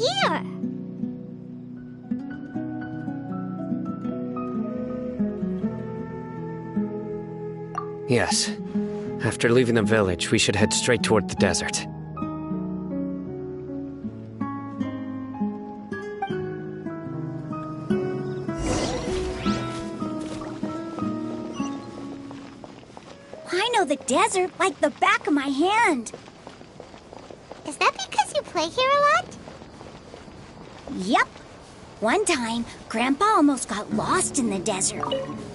here? Yes. After leaving the village, we should head straight toward the desert. I know the desert like the back of my hand. Is that because you play here a lot? Yep. One time, Grandpa almost got lost in the desert,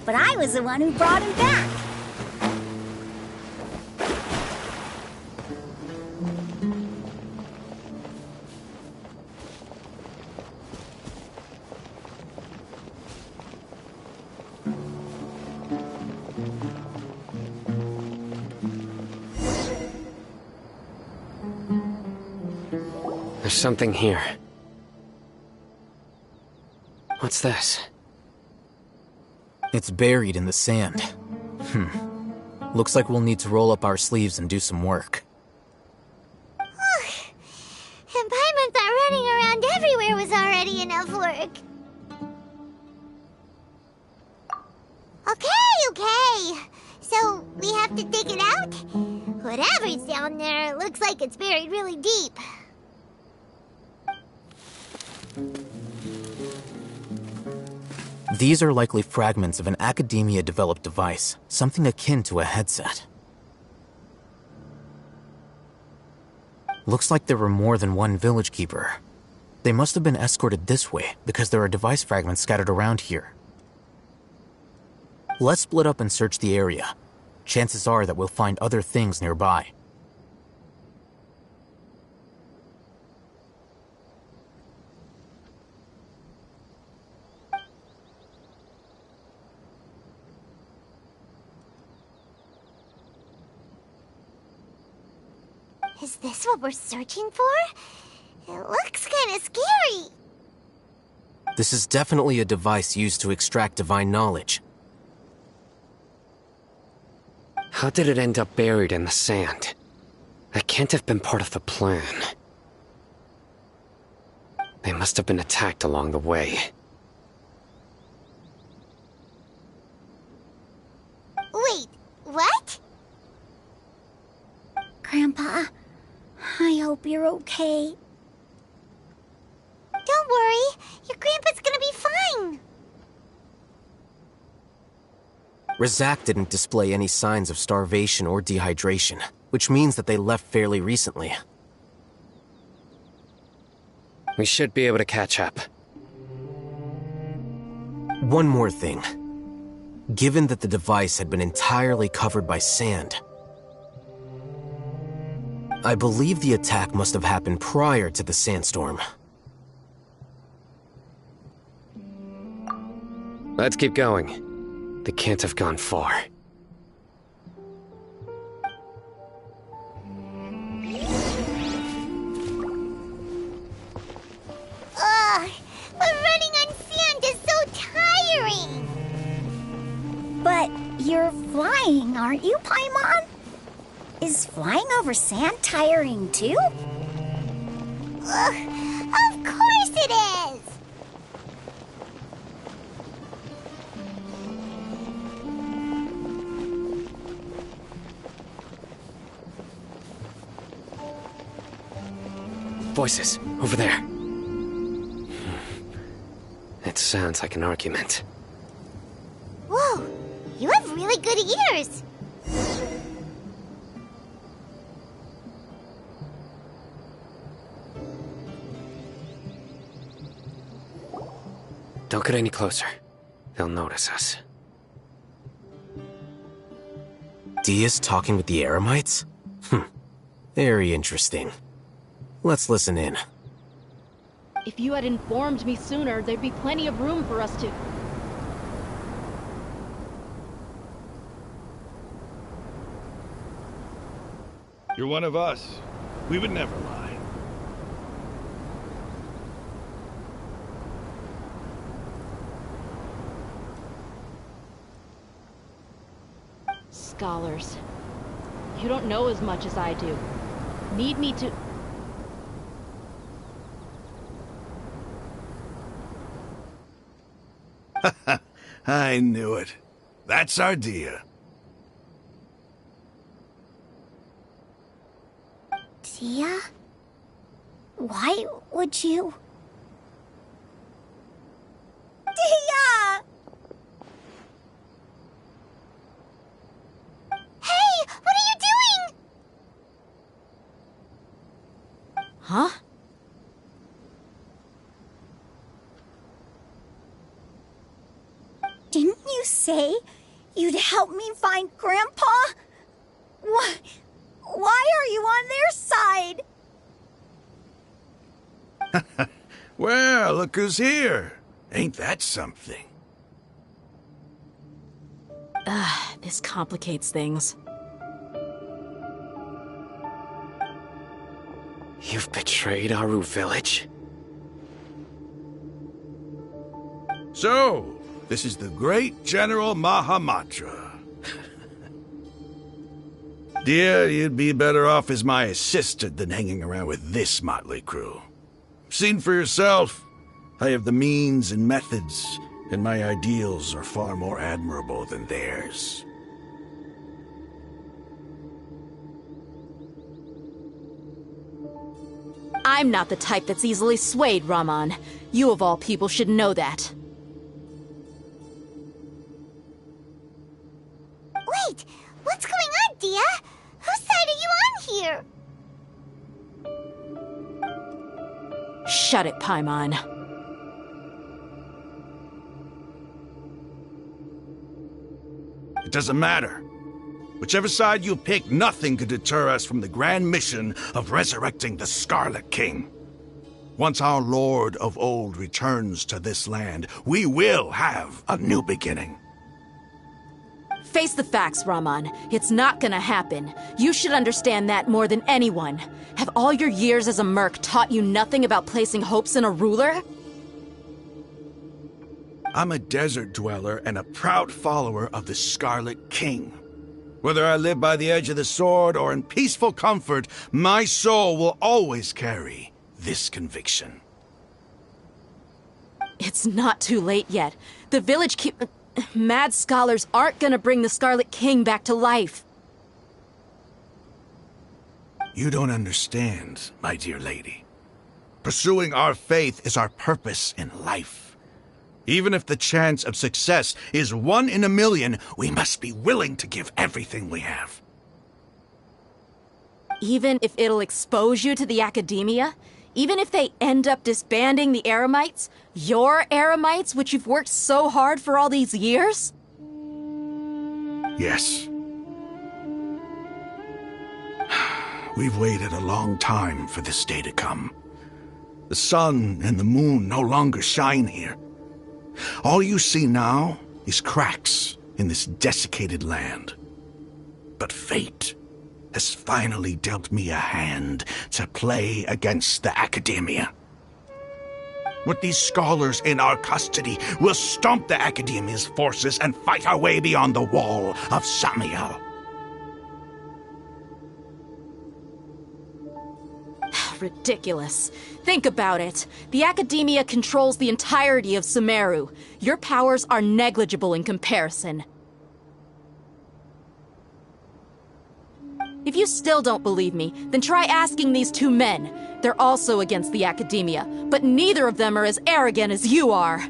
but I was the one who brought him back. There's something here. What's this? It's buried in the sand. Looks like we'll need to roll up our sleeves and do some work. And Paimon thought running around everywhere was already enough work. Okay. So, we have to dig it out? Whatever's down there, it looks like it's buried really deep. These are likely fragments of an Academia-developed device, something akin to a headset. Looks like there were more than one village keeper. They must have been escorted this way because there are device fragments scattered around here. Let's split up and search the area. Chances are that we'll find other things nearby. Is this what we're searching for? It looks kinda scary. This is definitely a device used to extract divine knowledge. How did it end up buried in the sand? That can't have been part of the plan. They must have been attacked along the way. Wait, what? Grandpa, I hope you're okay. Don't worry, your grandpa's gonna be fine. Razak didn't display any signs of starvation or dehydration, which means that they left fairly recently. We should be able to catch up. One more thing. Given that the device had been entirely covered by sand, I believe the attack must have happened prior to the sandstorm. Let's keep going. They can't have gone far. Ugh, but running on sand is so tiring. But you're flying, aren't you, Paimon? Is flying over sand tiring too? Ugh, of course it is. Voices, over there. It sounds like an argument. Whoa, you have really good ears. Don't get any closer. They'll notice us. Dia's talking with the Eremites? Very interesting. Let's listen in. If you had informed me sooner, there'd be plenty of room for us to... You're one of us. We would never lie. Scholars. You don't know as much as I do. Need me to... I knew it. That's our Dia. Dia? Why would you? Dia! Hey, what are you doing? Huh? Didn't you say you'd help me find Grandpa? Why are you on their side? Well, look who's here. Ain't that something? This complicates things. You've betrayed Aru village? So, this is the great General Mahamatra. Dear, you'd be better off as my assistant than hanging around with this motley crew. Seen for yourself. I have the means and methods, and my ideals are far more admirable than theirs. I'm not the type that's easily swayed, Raman. You of all people should know that. Wait, what's going on, Dia? Whose side are you on here? Shut it, Paimon. It doesn't matter. Whichever side you pick, nothing could deter us from the grand mission of resurrecting the Scarlet King. Once our Lord of Old returns to this land, we will have a new beginning. Face the facts, Raman. It's not gonna happen. You should understand that more than anyone. Have all your years as a merc taught you nothing about placing hopes in a ruler? I'm a desert dweller and a proud follower of the Scarlet King. Whether I live by the edge of the sword or in peaceful comfort, my soul will always carry this conviction. It's not too late yet. The village Mad scholars aren't gonna bring the Scarlet King back to life. You don't understand, my dear lady. Pursuing our faith is our purpose in life. Even if the chance of success is 1 in a million, we must be willing to give everything we have. Even if it'll expose you to the academia? Even if they end up disbanding the Eremites? Your Eremites, which you've worked so hard for all these years? Yes. We've waited a long time for this day to come. The sun and the moon no longer shine here. All you see now is cracks in this desiccated land. But fate has finally dealt me a hand to play against the academia. With these scholars in our custody, we'll stomp the academia's forces and fight our way beyond the wall of Samiel. Ridiculous. Think about it. The academia controls the entirety of Sumeru. Your powers are negligible in comparison. If you still don't believe me, then try asking these 2 men. They're also against the academia, but neither of them are as arrogant as you are.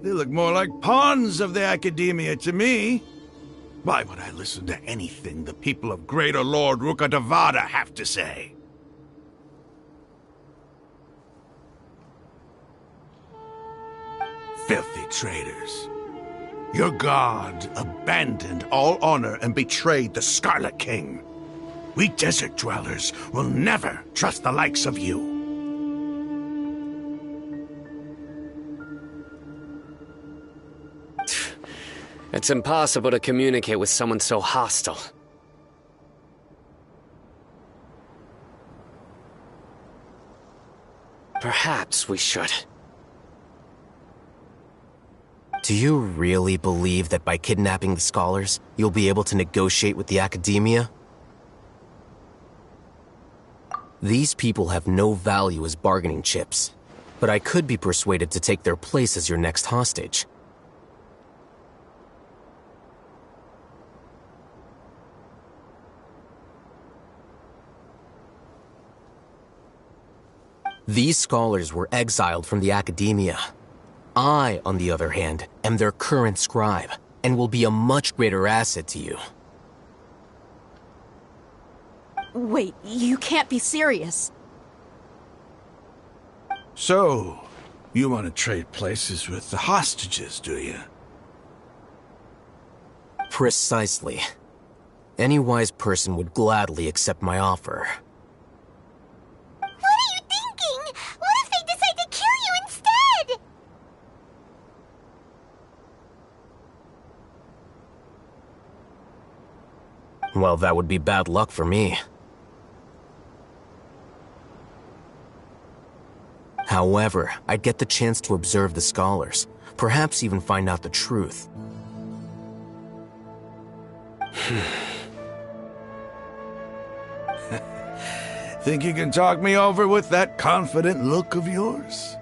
They look more like pawns of the academia to me. Why would I listen to anything the people of Greater Lord Rukkhadevada have to say? Filthy traitors. Your god abandoned all honor and betrayed the Scarlet King. We desert dwellers will never trust the likes of you. It's impossible to communicate with someone so hostile. Perhaps we should. Do you really believe that by kidnapping the scholars, you'll be able to negotiate with the academia? These people have no value as bargaining chips. But I could be persuaded to take their place as your next hostage. These scholars were exiled from the Academia. I, on the other hand, am their current scribe, and will be a much greater asset to you. Wait, you can't be serious. So, you want to trade places with the hostages, do you? Precisely. Any wise person would gladly accept my offer. What are you thinking? What if they decide to kill you instead? Well, that would be bad luck for me. However, I'd get the chance to observe the scholars, perhaps even find out the truth. Think you can talk me over with that confident look of yours?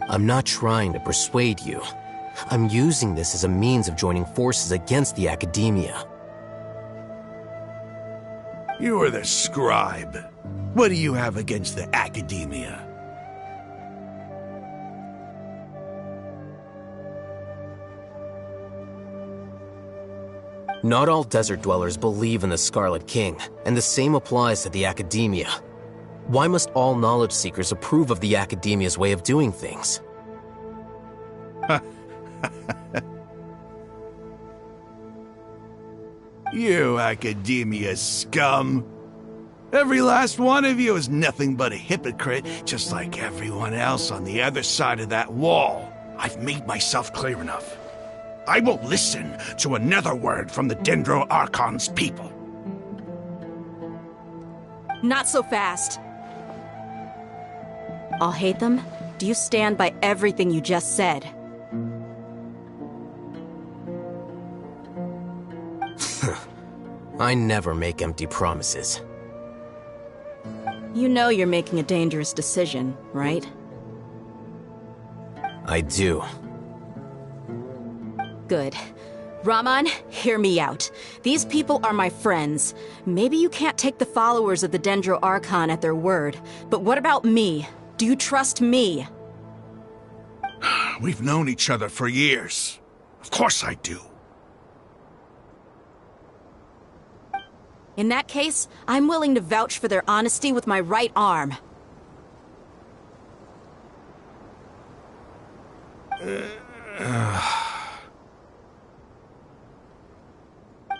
I'm not trying to persuade you. I'm using this as a means of joining forces against the Academia. You are the scribe. What do you have against the Academia? Not all desert dwellers believe in the Scarlet King, and the same applies to the Academia. Why must all knowledge seekers approve of the Academia's way of doing things? You Academia scum! Every last one of you is nothing but a hypocrite, just like everyone else on the other side of that wall. I've made myself clear enough. I won't listen to another word from the Dendro Archon's people. Not so fast. I'll hate them. Do you stand by everything you just said? I never make empty promises. You know you're making a dangerous decision, right? I do. Good. Raman, hear me out. These people are my friends. Maybe you can't take the followers of the Dendro Archon at their word, but what about me? Do you trust me? We've known each other for years. Of course I do. In that case, I'm willing to vouch for their honesty with my right arm.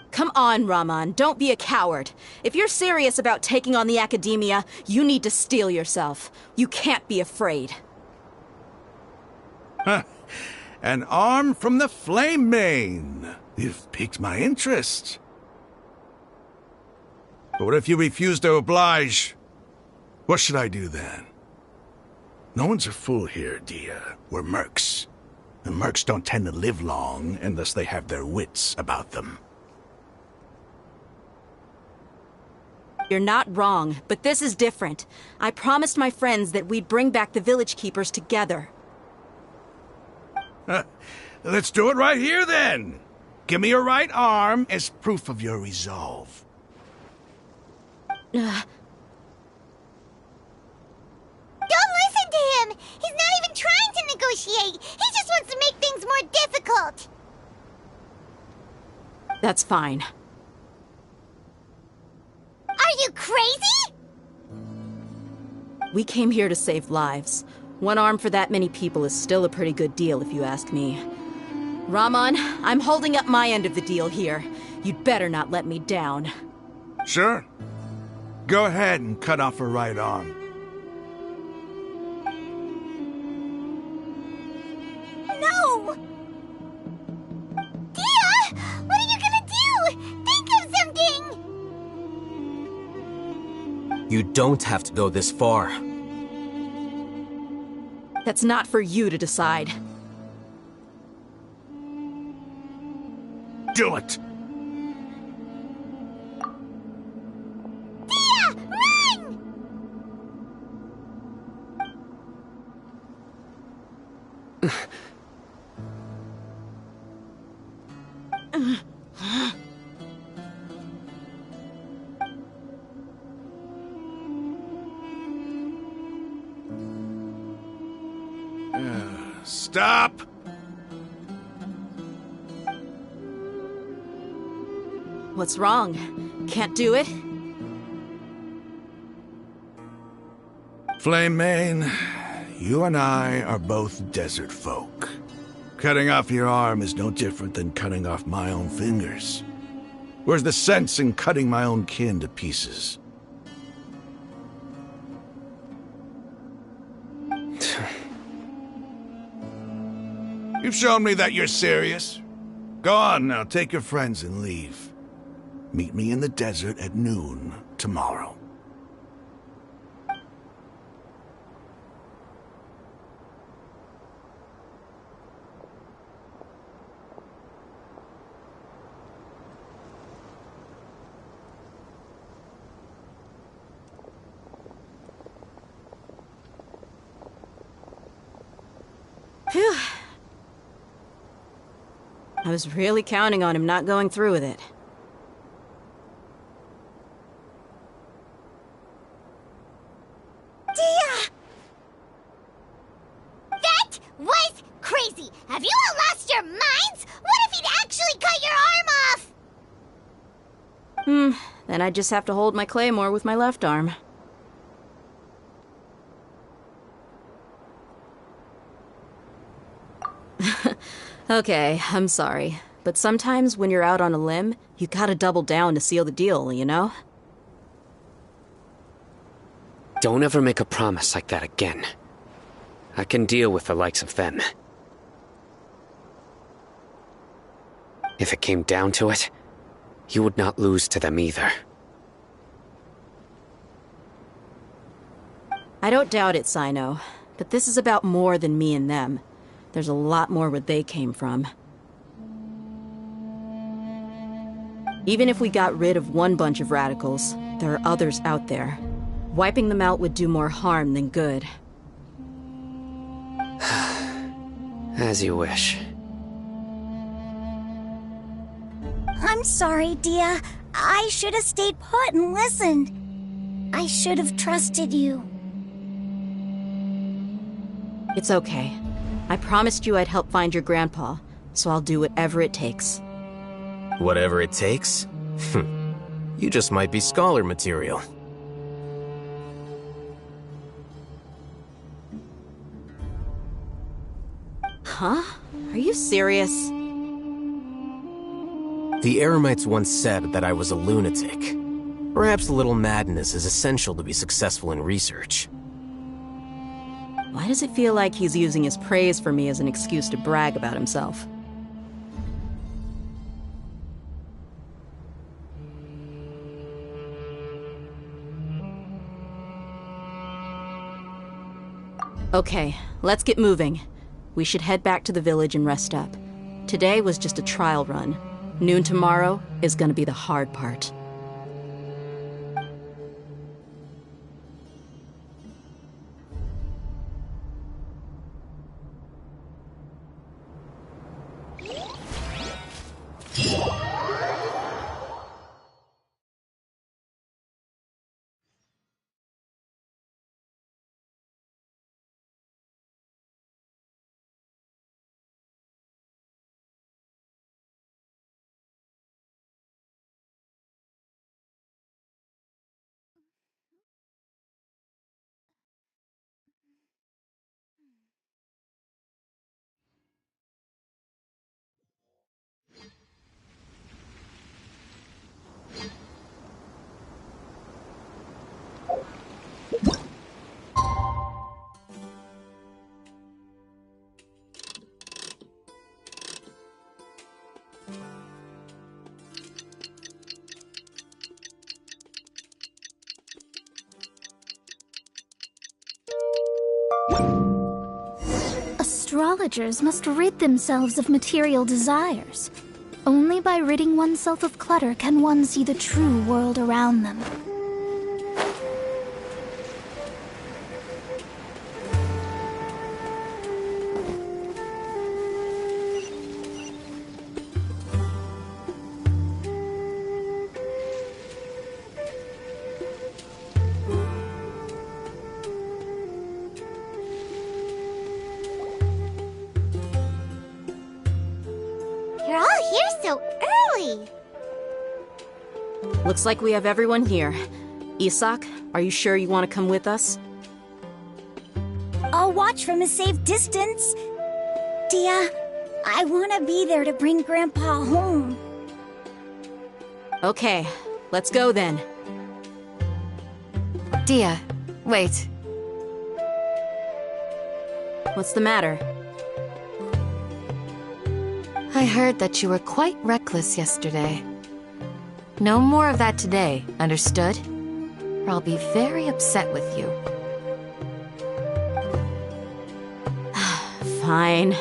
Come on, Raman, don't be a coward. If you're serious about taking on the Academia, you need to steel yourself. You can't be afraid. An arm from the Flame Mane. You've piqued my interest. But what if you refuse to oblige? What should I do then? No one's a fool here, Dia. We're mercs. And mercs don't tend to live long unless they have their wits about them. You're not wrong, but this is different. I promised my friends that we'd bring back the Village Keepers together. Let's do it right here then. Give me your right arm as proof of your resolve. Don't listen to him! He's not even trying to negotiate! He just wants to make things more difficult! That's fine. Are you crazy? We came here to save lives. One arm for that many people is still a pretty good deal, if you ask me. Raman, I'm holding up my end of the deal here. You'd better not let me down. Sure. Go ahead and cut off her right arm. No! Dia! What are you gonna do? Think of something! You don't have to go this far. That's not for you to decide. Do it! Dia! Run! Stop! What's wrong? Can't do it? Flame Mane, you and I are both desert folk. Cutting off your arm is no different than cutting off my own fingers. Where's the sense in cutting my own kin to pieces? You've shown me that you're serious. Go on now, take your friends and leave. Meet me in the desert at noon tomorrow. Phew. I was really counting on him not going through with it. Dia! That was crazy! Have you all lost your minds? What if he'd actually cut your arm off? Then I'd just have to hold my claymore with my left arm. Okay, I'm sorry. But sometimes when you're out on a limb, you gotta double down to seal the deal, you know? Don't ever make a promise like that again. I can deal with the likes of them. If it came down to it, you would not lose to them either. I don't doubt it, Cyno. But this is about more than me and them. There's a lot more where they came from. Even if we got rid of one bunch of radicals, there are others out there. Wiping them out would do more harm than good. As you wish. I'm sorry, Dia. I should have stayed put and listened. I should have trusted you. It's okay. I promised you I'd help find your grandpa, so I'll do whatever it takes. Whatever it takes? You just might be scholar material. Huh? Are you serious? The Eremites once said that I was a lunatic. Perhaps a little madness is essential to be successful in research. Why does it feel like he's using his praise for me as an excuse to brag about himself? Okay, let's get moving. We should head back to the village and rest up. Today was just a trial run. Noon tomorrow is gonna be the hard part. Astrologers must rid themselves of material desires. Only by ridding oneself of clutter can one see the true world around them. see. Looks like we have everyone here. Isak, are you sure you want to come with us? I'll watch from a safe distance. Dia, I want to be there to bring Grandpa home. Okay, let's go then. Dia, wait. What's the matter? I heard that you were quite reckless yesterday. No more of that today, understood? Or I'll be very upset with you. Fine.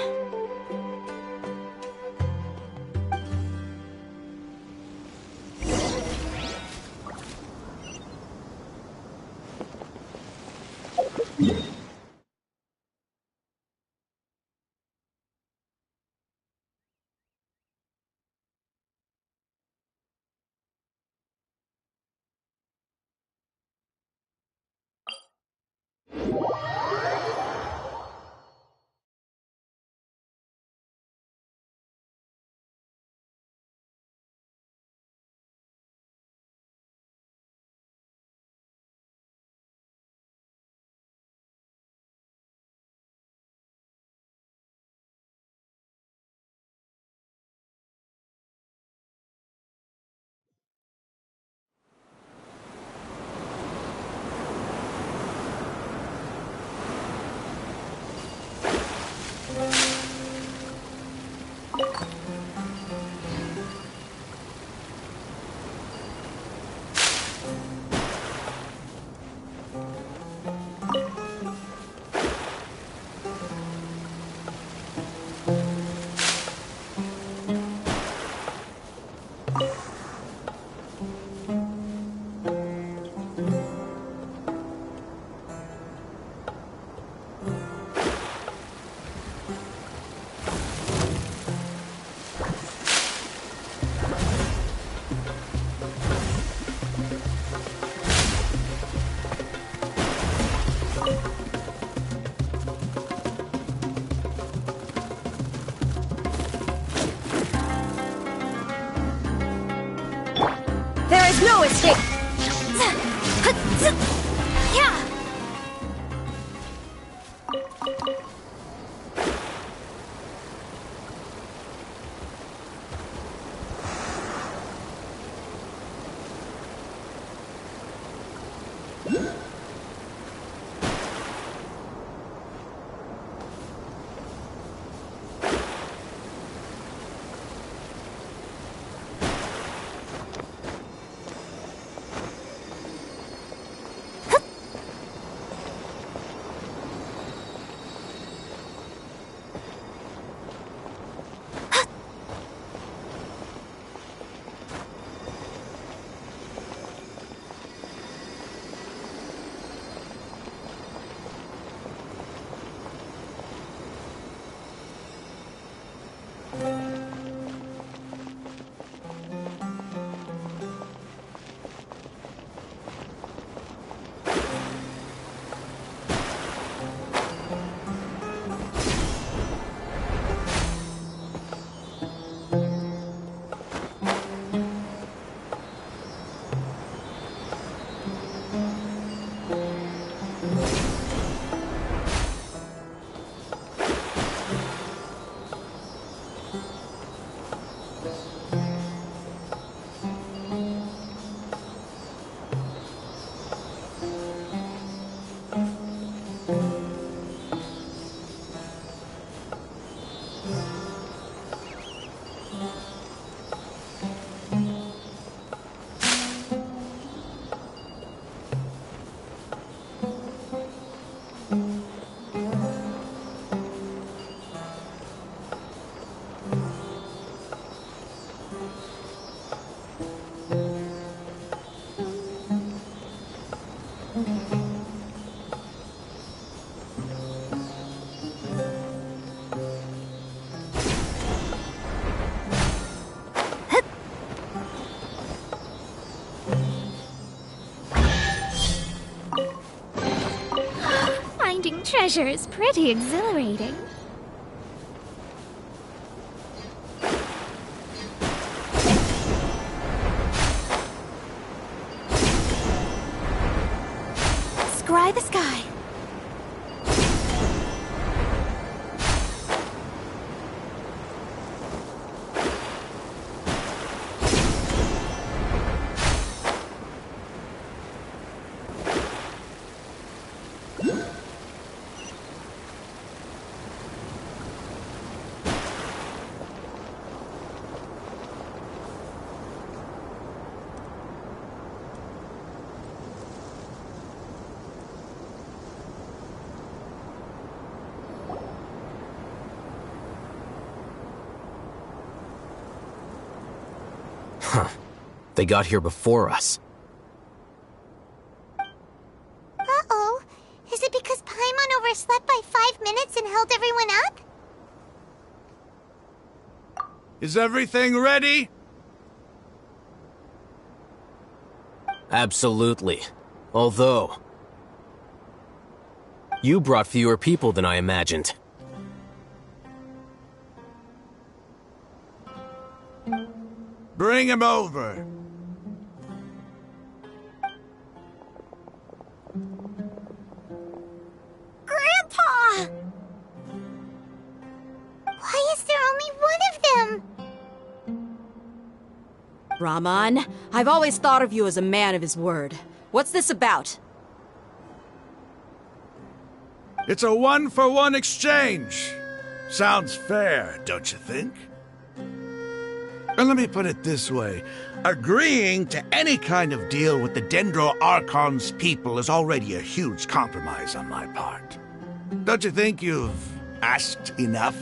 There is no escape! Yeah! Finding treasure is pretty exhilarating. Eye the sky. They got here before us. Uh-oh. Is it because Paimon overslept by 5 minutes and held everyone up? Is everything ready? Absolutely. Although... you brought fewer people than I imagined. Bring him over. Grandpa! Why is there only one of them? Raman, I've always thought of you as a man of his word. What's this about? It's a one-for-one exchange. Sounds fair, don't you think? And let me put it this way. Agreeing to any kind of deal with the Dendro Archon's people is already a huge compromise on my part. Don't you think you've asked enough?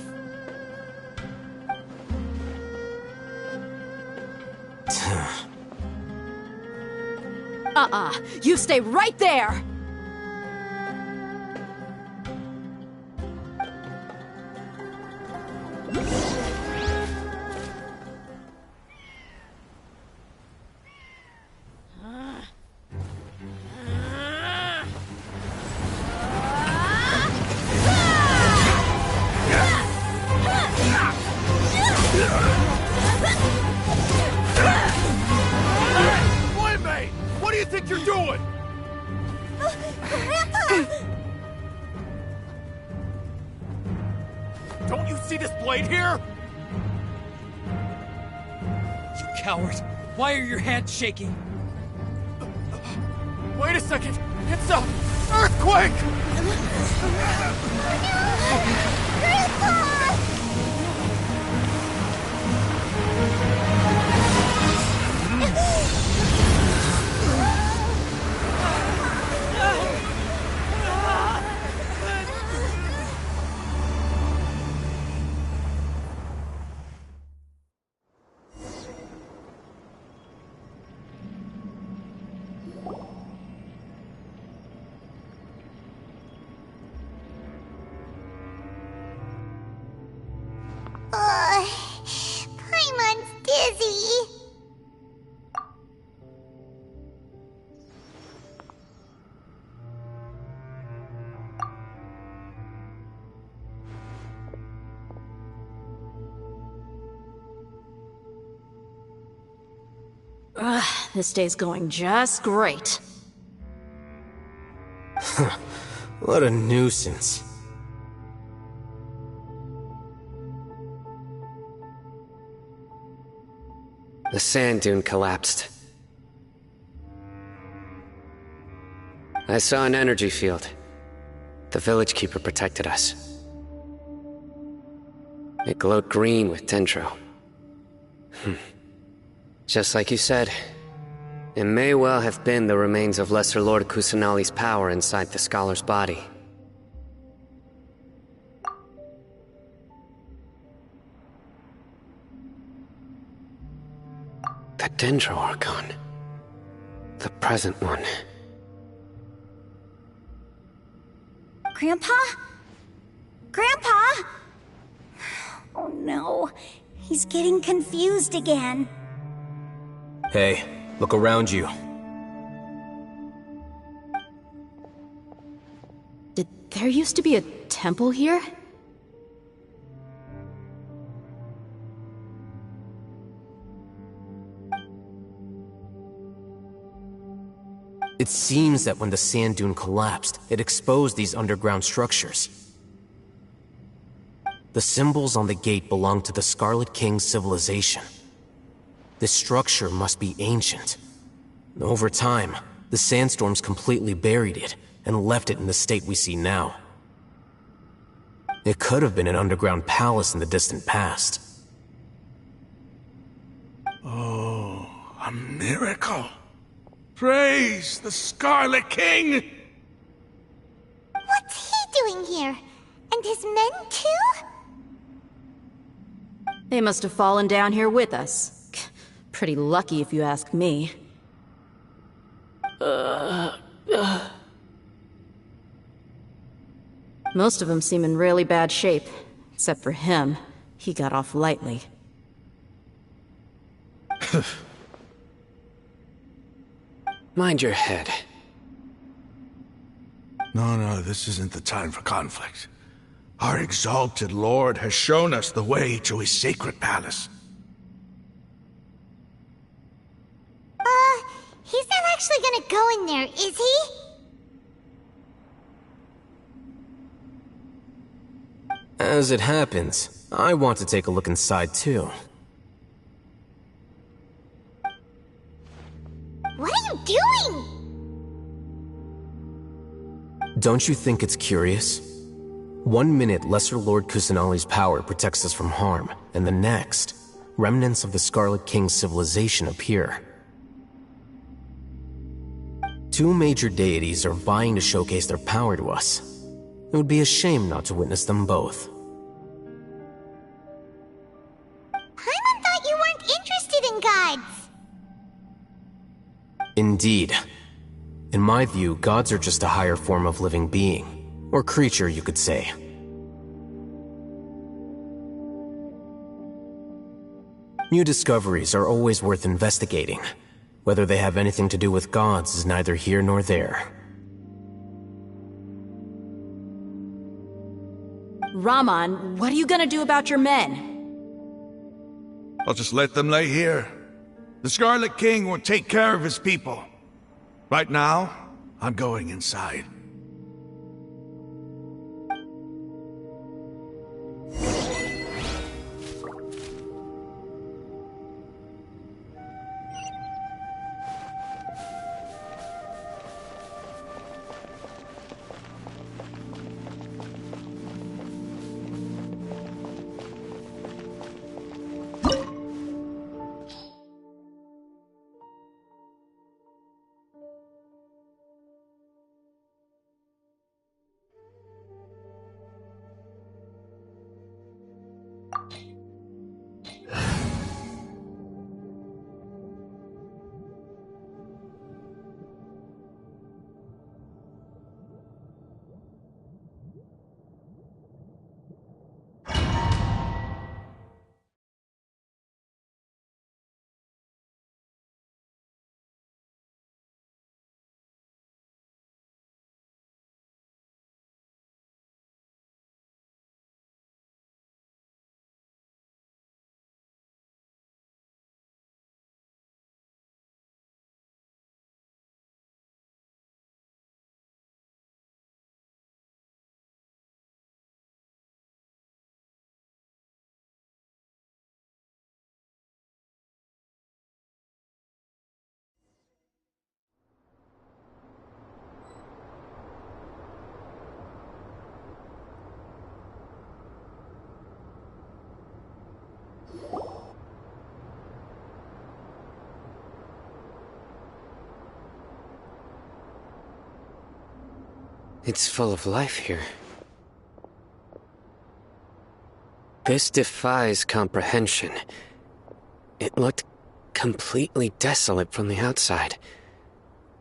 You stay right there! Mate, what do you think you're doing? Grandpa! Don't you see this blade here? You coward! Why are your hands shaking? Wait a second! It's a earthquake! Grandpa! Paimon's dizzy. This day's going just great. What a nuisance. The sand dune collapsed. I saw an energy field. The village keeper protected us. It glowed green with Dendro. Just like you said, it may well have been the remains of Lesser Lord Kusanali's power inside the scholar's body. The Dendro Archon. The present one. Grandpa? Grandpa? Oh no, he's getting confused again. Hey, look around you. Did there used to be a temple here? It seems that when the sand dune collapsed, it exposed these underground structures. The symbols on the gate belong to the Scarlet King's civilization. This structure must be ancient. Over time, the sandstorms completely buried it and left it in the state we see now. It could have been an underground palace in the distant past. Oh, a miracle. Praise the Scarlet King! What's he doing here? And his men too? They must have fallen down here with us. Pretty lucky if you ask me. Most of them seem in really bad shape. Except for him. He got off lightly. Mind your head. No, this isn't the time for conflict. Our exalted Lord has shown us the way to his sacred palace. He's not actually gonna go in there, is he? As it happens, I want to take a look inside too. What are you doing? Don't you think it's curious? 1 minute, Lesser Lord Kusanali's power protects us from harm, and the next, remnants of the Scarlet King's civilization appear. 2 major deities are vying to showcase their power to us. It would be a shame not to witness them both. Paimon thought you weren't interested in gods. Indeed. In my view, gods are just a higher form of living being. Or creature, you could say. New discoveries are always worth investigating. Whether they have anything to do with gods is neither here nor there. Raman, what are you gonna do about your men? I'll just let them lay here. The Scarlet King will take care of his people. Right now, I'm going inside. It's full of life here. This defies comprehension. It looked completely desolate from the outside.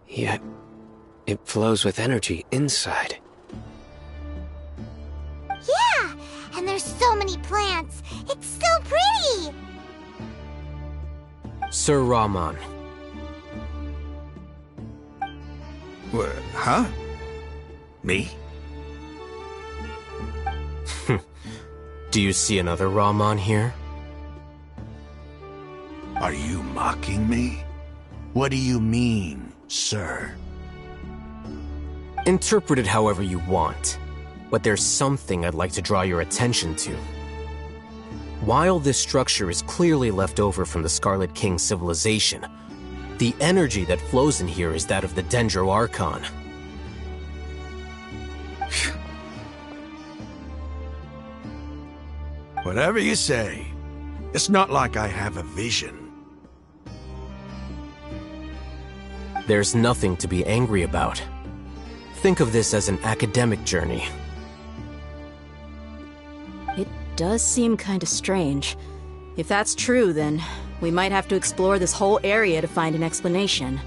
Yet, it flows with energy inside. Yeah, and there's so many plants. It's so pretty. Sir Raman. What, huh? Me? Do you see another Raman here? Are you mocking me? What do you mean, sir? Interpret it however you want, but there's something I'd like to draw your attention to. While this structure is clearly left over from the Scarlet King civilization, the energy that flows in here is that of the Dendro Archon. Whatever you say, it's not like I have a vision. There's nothing to be angry about. Think of this as an academic journey. It does seem kinda strange. If that's true, then we might have to explore this whole area to find an explanation.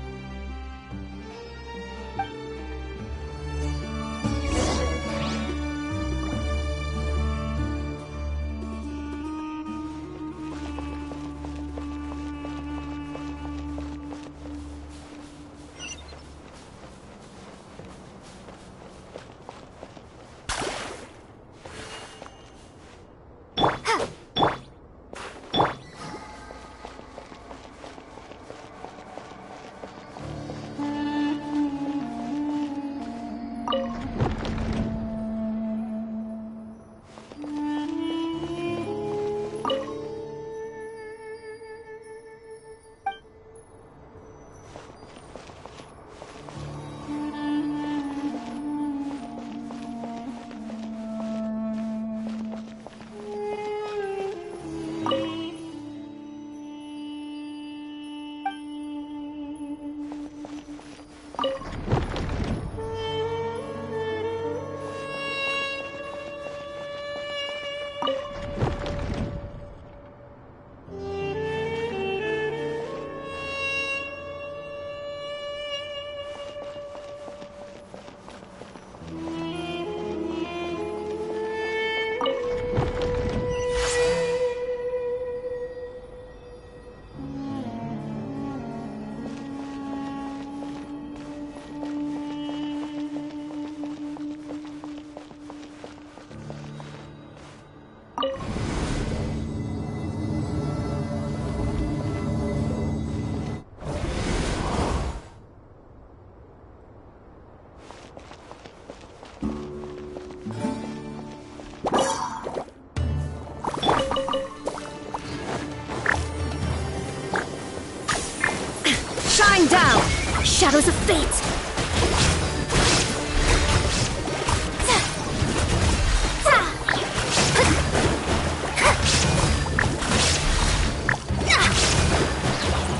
Shine down! Shadows of fate!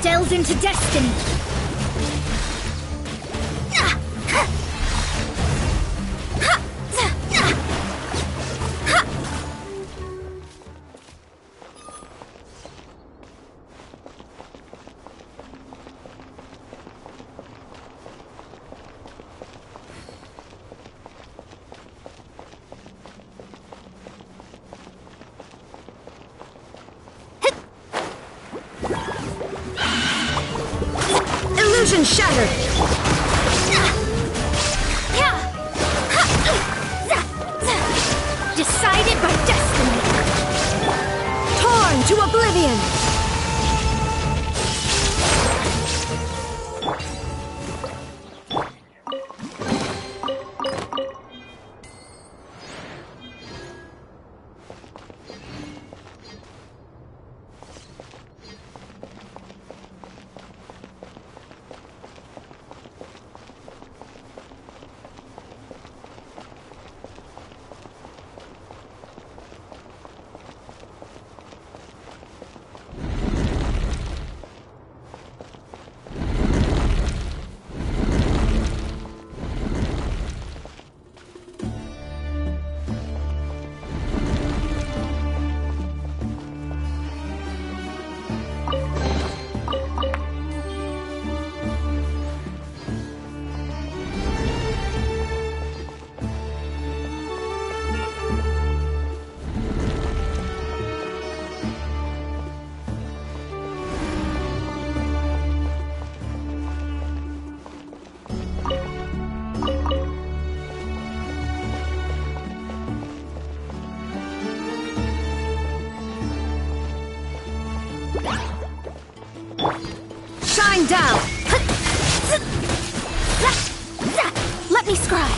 Delve into destiny! Illusion shattered! Decided by destiny! Torn to oblivion! Shine down! Let me scry!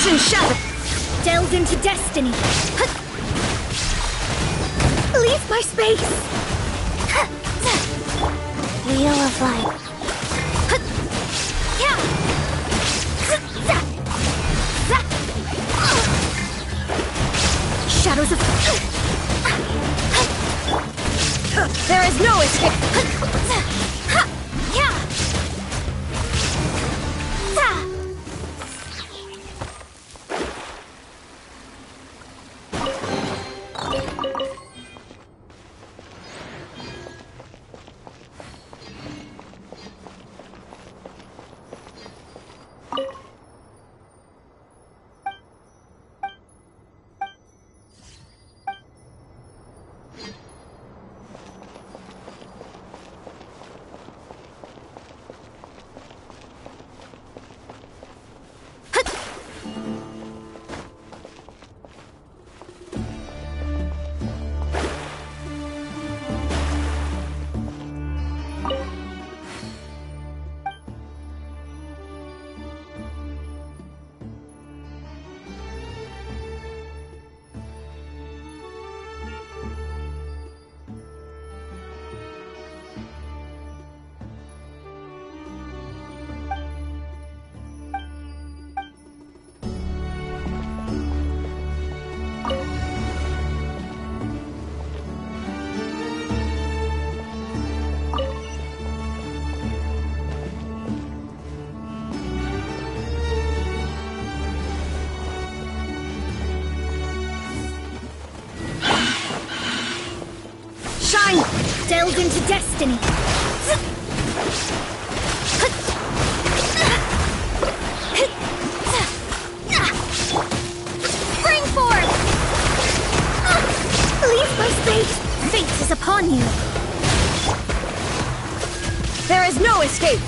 Ancient shadow delves into destiny. Leave my space. Wheel of life. Shadows of... There is no escape. Shine delves into destiny. Spring forth! Leave my space! Fate is upon you. There is no escape.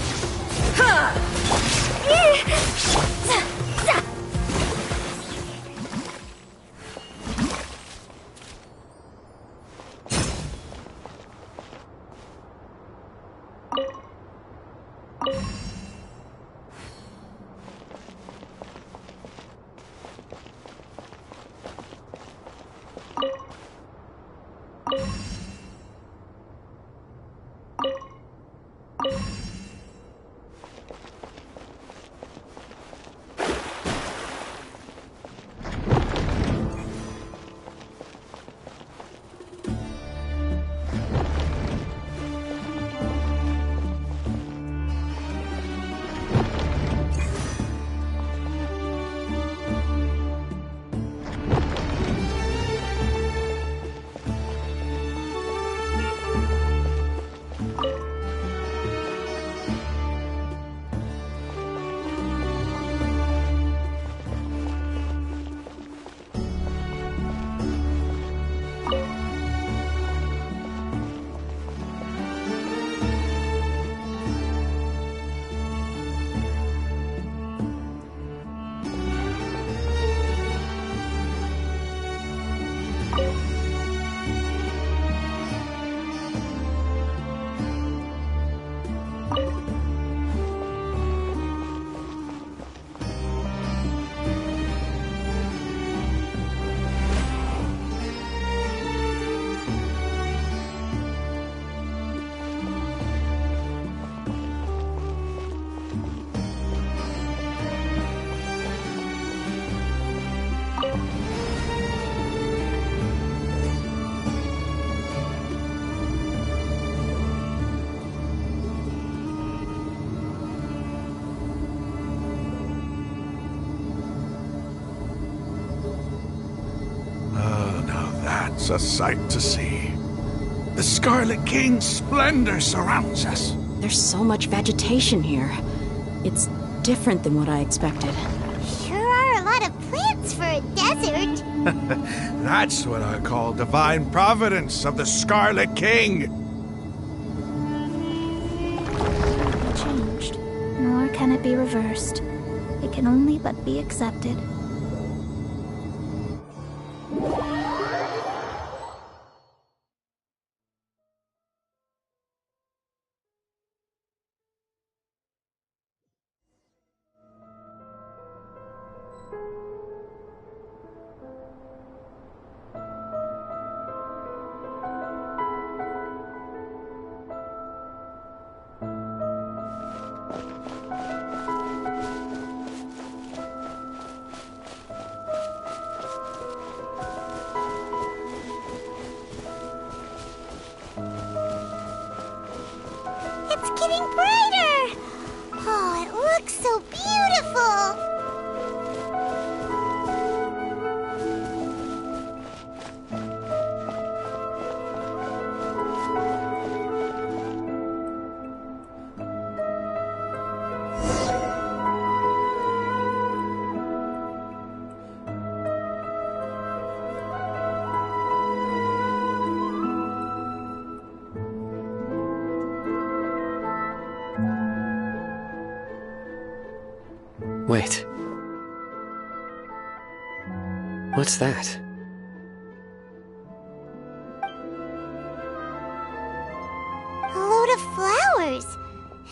It's a sight to see. The Scarlet King's splendor surrounds us. There's so much vegetation here. It's different than what I expected. Sure are a lot of plants for a desert. That's what I call divine providence of the Scarlet King. Changed, nor can it be reversed. It can only but be accepted. getting brighter! Oh, it looks so beautiful! Wait. What's that? A load of flowers.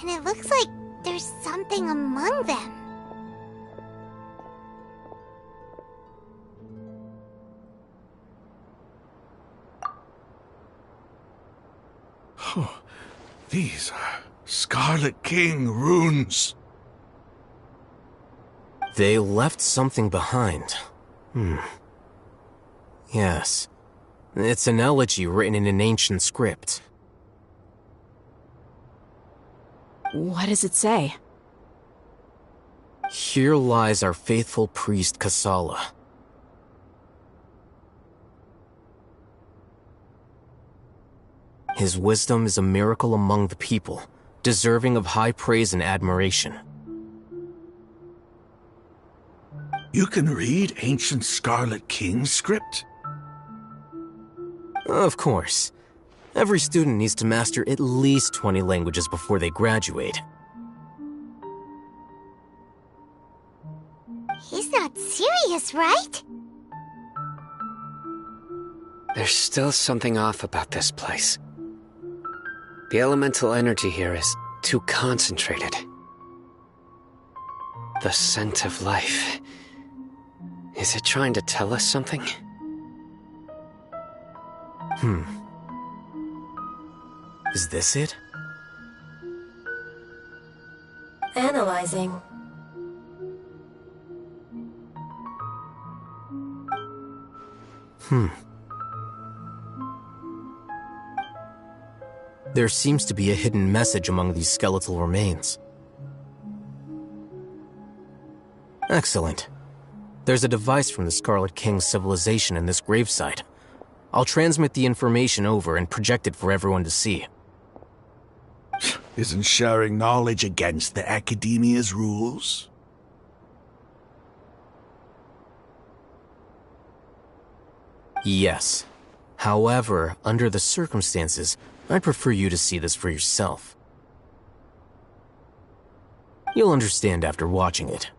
And it looks like there's something among them. Oh, these are Scarlet King runes. They left something behind. Yes. It's an elegy written in an ancient script. What does it say? Here lies our faithful priest Kasala. His wisdom is a miracle among the people, deserving of high praise and admiration. You can read ancient Scarlet King script? Of course. Every student needs to master at least 20 languages before they graduate. He's not serious, right? There's still something off about this place. The elemental energy here is too concentrated. The scent of life. Is it trying to tell us something? Is this it? Analyzing. There seems to be a hidden message among these skeletal remains. Excellent. There's a device from the Scarlet King's civilization in this gravesite. I'll transmit the information over and project it for everyone to see. Isn't sharing knowledge against the Academia's rules? Yes. However, under the circumstances, I'd prefer you to see this for yourself. You'll understand after watching it.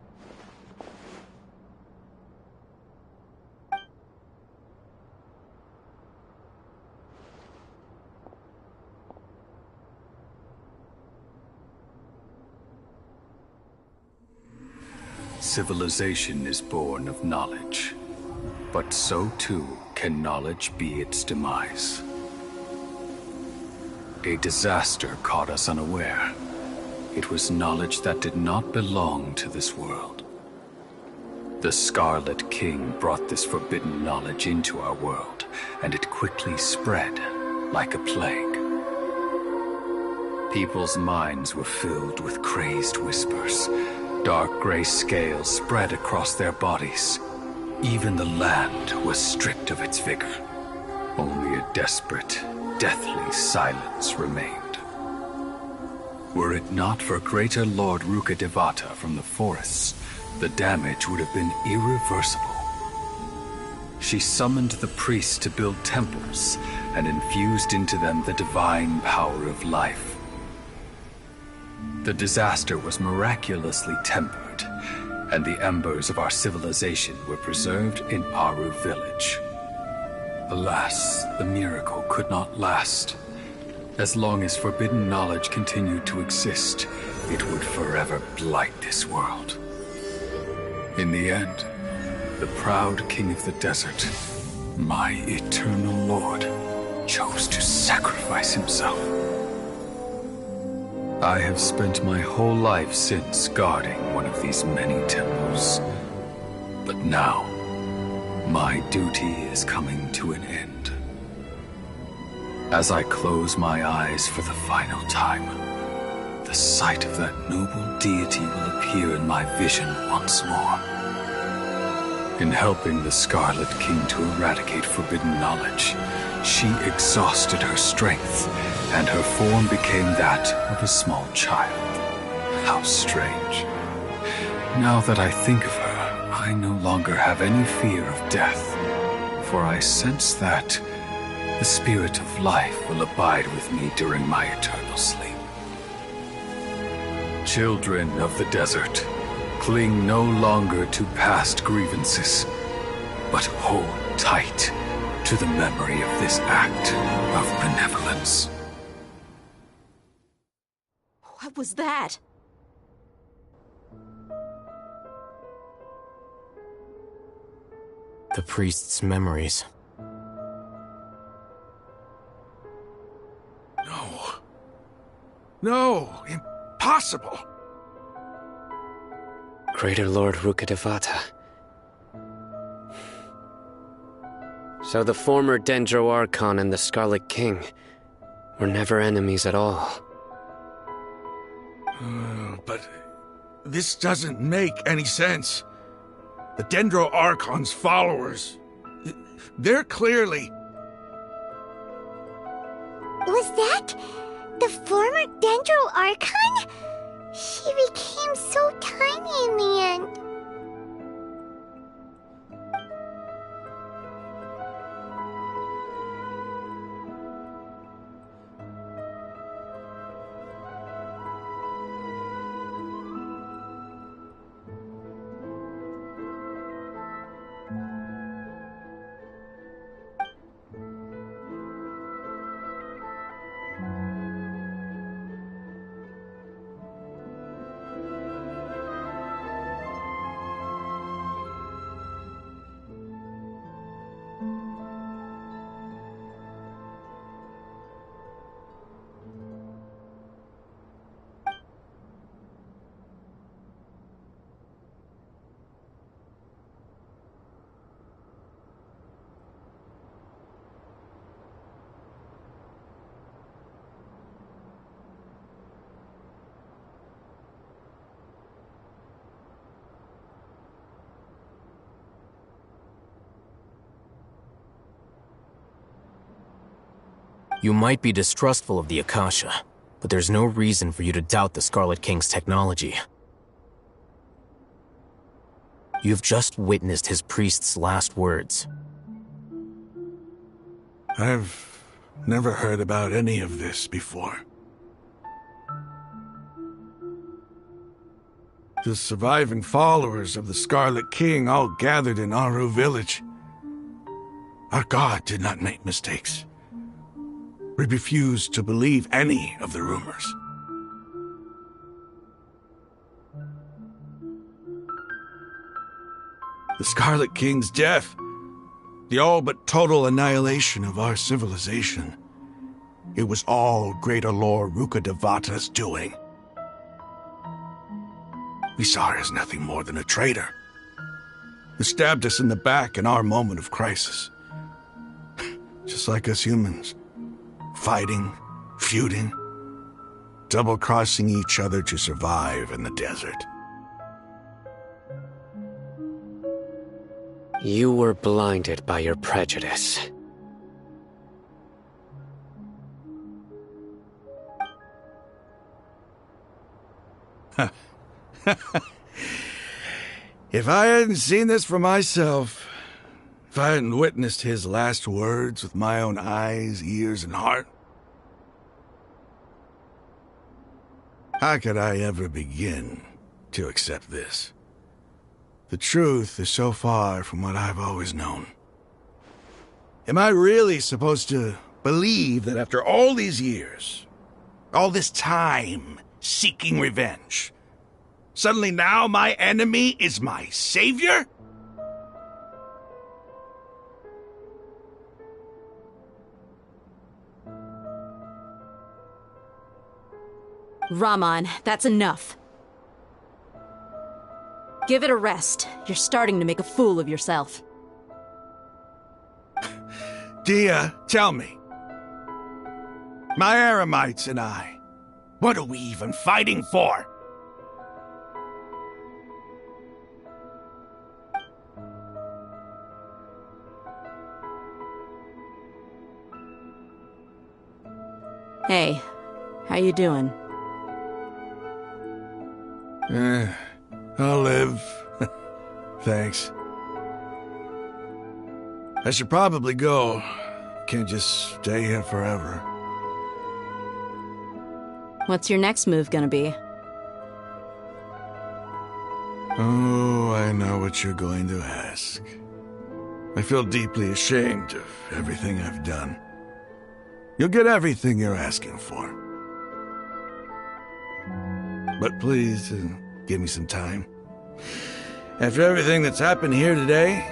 Civilization is born of knowledge, but so too can knowledge be its demise. A disaster caught us unaware. It was knowledge that did not belong to this world. The Scarlet King brought this forbidden knowledge into our world, and it quickly spread like a plague. People's minds were filled with crazed whispers. Dark gray scales spread across their bodies. Even the land was stripped of its vigor. Only a desperate, deathly silence remained. Were it not for greater Lord Rukkhadevata from the forests, the damage would have been irreversible. She summoned the priests to build temples and infused into them the divine power of life. The disaster was miraculously tempered, and the embers of our civilization were preserved in Aru village. Alas, the miracle could not last. As long as forbidden knowledge continued to exist, it would forever blight this world. In the end, the proud king of the desert, my eternal lord, chose to sacrifice himself. I have spent my whole life since guarding one of these many temples. But now, my duty is coming to an end. As I close my eyes for the final time, sight of that noble deity will appear in my vision once more. In helping the Scarlet King to eradicate forbidden knowledge, she exhausted her strength, and her form became that of a small child. How strange. Now that I think of her, I no longer have any fear of death, for I sense that the spirit of life will abide with me during my eternal sleep. Children of the desert, cling no longer to past grievances, but hold tight to the memory of this act of benevolence. What was that? The priest's memories. No. No! Impossible! Greater Lord Rukkhadevata. So the former Dendro Archon and the Scarlet King were never enemies at all. But this doesn't make any sense. The Dendro Archon's followers, they're clearly... Was that the former Dendro Archon? She became so tiny in the end. You might be distrustful of the Akasha, but there's no reason for you to doubt the Scarlet King's technology. You've just witnessed his priest's last words. I've never heard about any of this before. The surviving followers of the Scarlet King all gathered in Aru village. Our god did not make mistakes. We refused to believe any of the rumors. The Scarlet King's death, the all but total annihilation of our civilization, it was all Greater Lord Rukkhadevata's doing. We saw her as nothing more than a traitor, who stabbed us in the back in our moment of crisis. Just like us humans. Fighting, feuding, double-crossing each other to survive in the desert. You were blinded by your prejudice. If I hadn't seen this for myself, if I hadn't witnessed his last words with my own eyes, ears, and heart, how could I ever begin to accept this? The truth is so far from what I've always known. Am I really supposed to believe that after all these years, all this time seeking revenge, suddenly now my enemy is my savior? Raman, that's enough. Give it a rest. You're starting to make a fool of yourself. Dia, tell me. My Aramites and I, What are we even fighting for? Hey, how you doing? I'll live. Thanks. I should probably go. Can't just stay here forever. What's your next move gonna be? Oh, I know what you're going to ask. I feel deeply ashamed of everything I've done. You'll get everything you're asking for. But please, give me some time. After everything that's happened here today,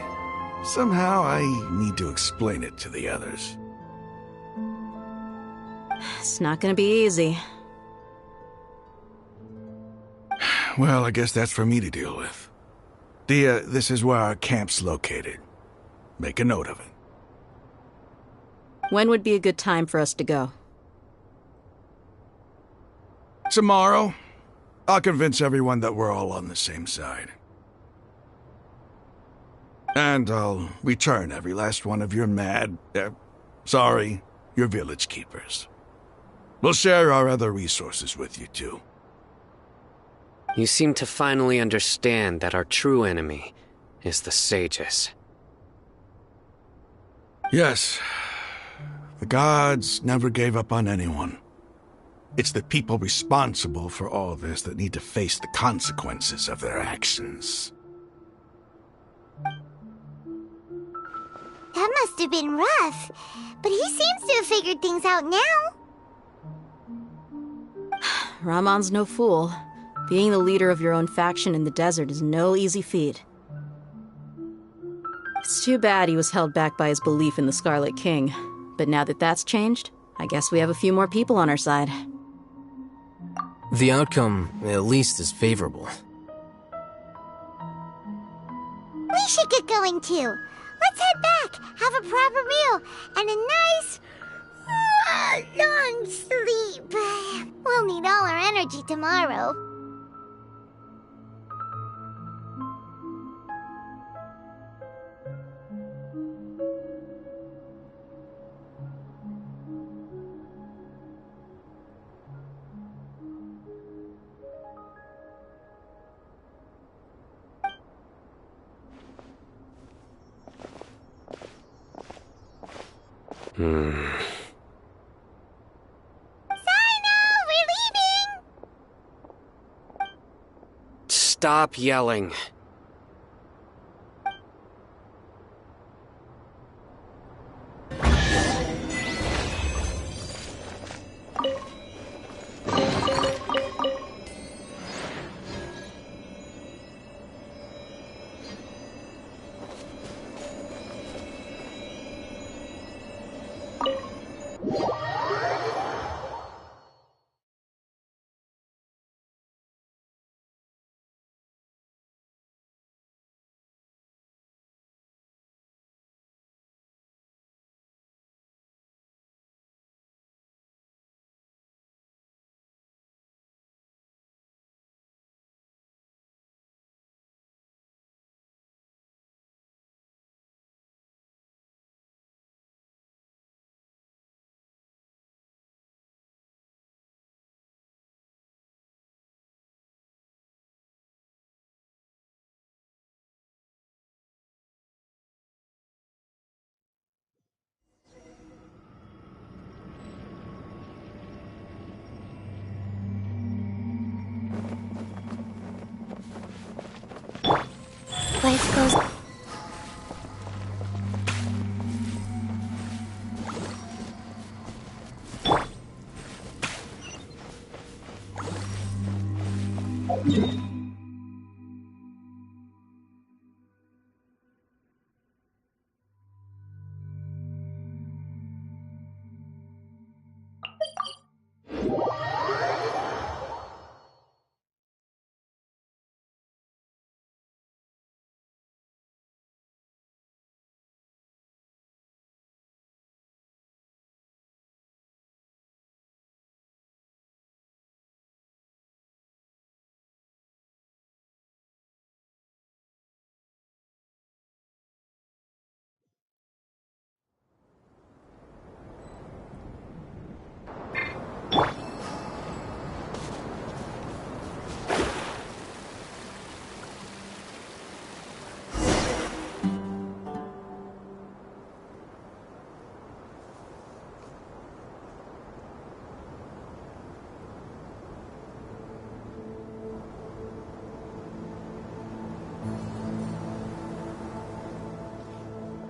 somehow I need to explain it to the others. It's not gonna be easy. Well, I guess that's for me to deal with. This is where our camp's located. Make a note of it. When would be a good time for us to go? Tomorrow, I'll convince everyone that we're all on the same side. And I'll return every last one of your your village keepers. We'll share our other resources with you too. You seem to finally understand that our true enemy is the sages. Yes. The gods never gave up on anyone. It's the people responsible for all this that need to face the consequences of their actions. That must have been rough, but he seems to have figured things out now. Ramon's no fool. Being the leader of your own faction in the desert is no easy feat. It's too bad he was held back by his belief in the Scarlet King. But now that that's changed, I guess we have a few more people on our side. The outcome, at least, is favorable. We should get going too. Let's head back, have a proper meal, and a nice, long sleep. We'll need all our energy tomorrow. Stop yelling. Life goes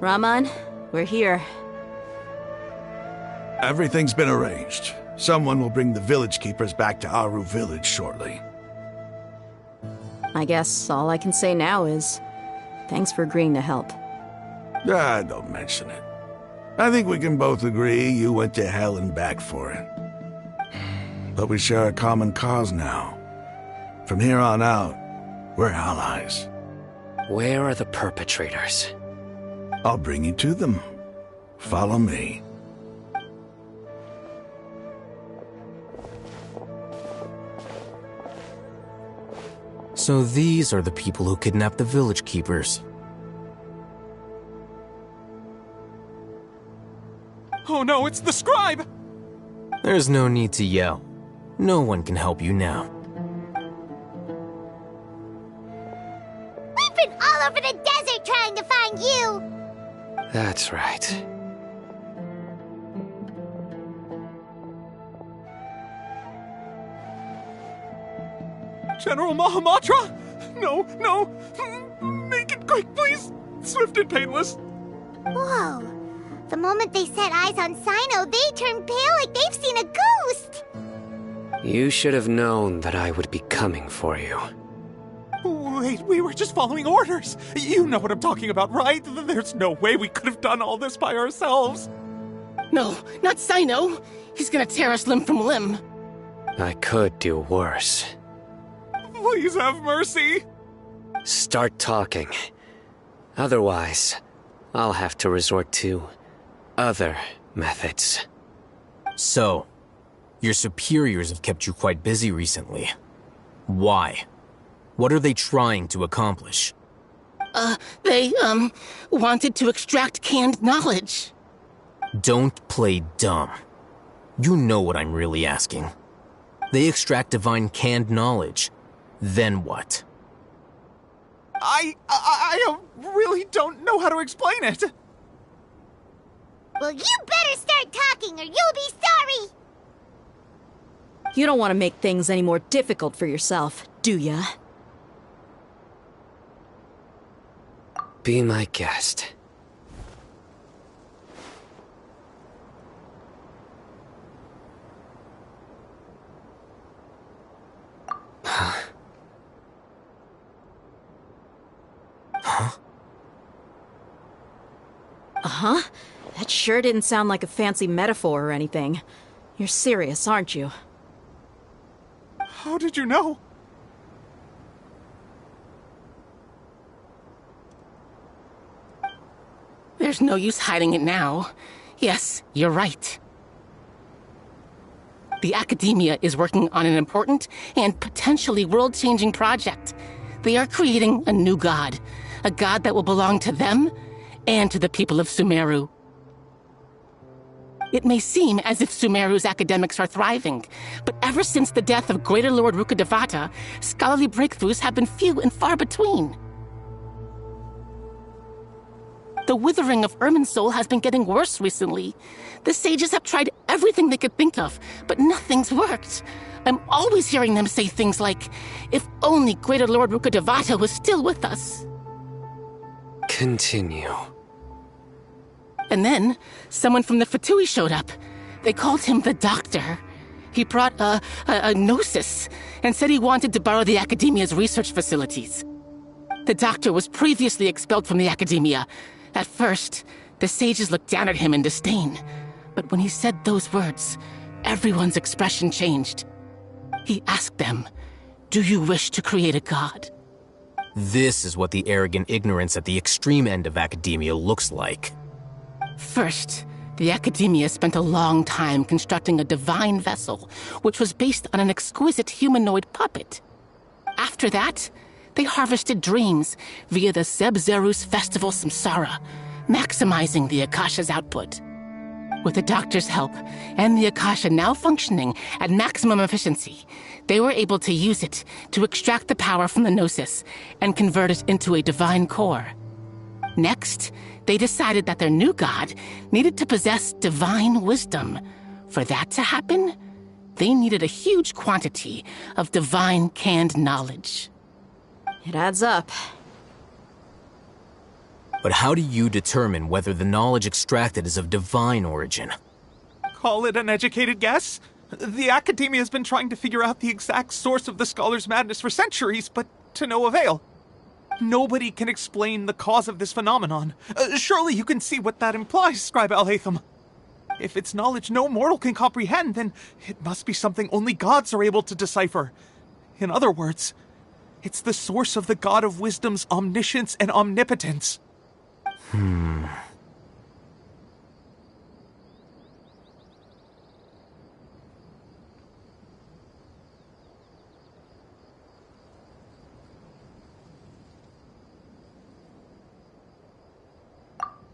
Raman, we're here. Everything's been arranged. Someone will bring the village keepers back to Aru village shortly. I guess all I can say now is, thanks for agreeing to help. Don't mention it. I think we can both agree you went to hell and back for it. But we share a common cause now. From here on out, we're allies. Where are the perpetrators? I'll bring you to them. Follow me. So these are the people who kidnapped the village keepers. Oh no, it's the scribe! There's no need to yell. No one can help you now. We've been all over the desert trying to find you! That's right. General Mahamatra? No, no! Make it quick, please! Swift and painless! Whoa. The moment they set eyes on Sino, they turned pale like they've seen a ghost! You should have known that I would be coming for you. Wait, we were just following orders! You know what I'm talking about, right? There's no way we could have done all this by ourselves! No, not Sino! He's gonna tear us limb from limb! I could do worse. Please have mercy! Start talking. Otherwise, I'll have to resort to other methods. So, your superiors have kept you quite busy recently. Why? What are they trying to accomplish? They wanted to extract canned knowledge. Don't play dumb. You know what I'm really asking. They extract divine canned knowledge. Then what? I really don't know how to explain it. Well, you better start talking or you'll be sorry! You don't want to make things any more difficult for yourself, do ya? Be my guest. Huh? Uh-huh. That sure didn't sound like a fancy metaphor or anything. You're serious, aren't you? How did you know? There's no use hiding it now. Yes, you're right. The Academia is working on an important and potentially world-changing project. They are creating a new god. A god that will belong to them and to the people of Sumeru. It may seem as if Sumeru's academics are thriving, but ever since the death of Greater Lord Rukkhadevata, scholarly breakthroughs have been few and far between. The withering of Irminsul has been getting worse recently. The sages have tried everything they could think of, but nothing's worked. I'm always hearing them say things like, if only Greater Lord Rukkhadevata was still with us. Continue. And then, someone from the Fatui showed up. They called him the Doctor. He brought a gnosis and said he wanted to borrow the Academia's research facilities. The Doctor was previously expelled from the Academia. At first, the sages looked down at him in disdain. But when he said those words, everyone's expression changed. He asked them, "Do you wish to create a god?" This is what the arrogant ignorance at the extreme end of Academia looks like. First, the Academia spent a long time constructing a divine vessel, which was based on an exquisite humanoid puppet. After that, they harvested dreams via the Zeb-Zerus Festival Samsara, maximizing the Akasha's output. With the Doctor's help, and the Akasha now functioning at maximum efficiency, they were able to use it to extract the power from the Gnosis and convert it into a divine core. Next, they decided that their new god needed to possess divine wisdom. For that to happen, they needed a huge quantity of divine canned knowledge. It adds up. But how do you determine whether the knowledge extracted is of divine origin? Call it an educated guess? The Academia has been trying to figure out the exact source of the Scholar's madness for centuries, but to no avail. Nobody can explain the cause of this phenomenon. Surely you can see what that implies, Scribe Alhaitham. If it's knowledge no mortal can comprehend, then it must be something only gods are able to decipher. In other words, it's the source of the God of Wisdom's omniscience and omnipotence.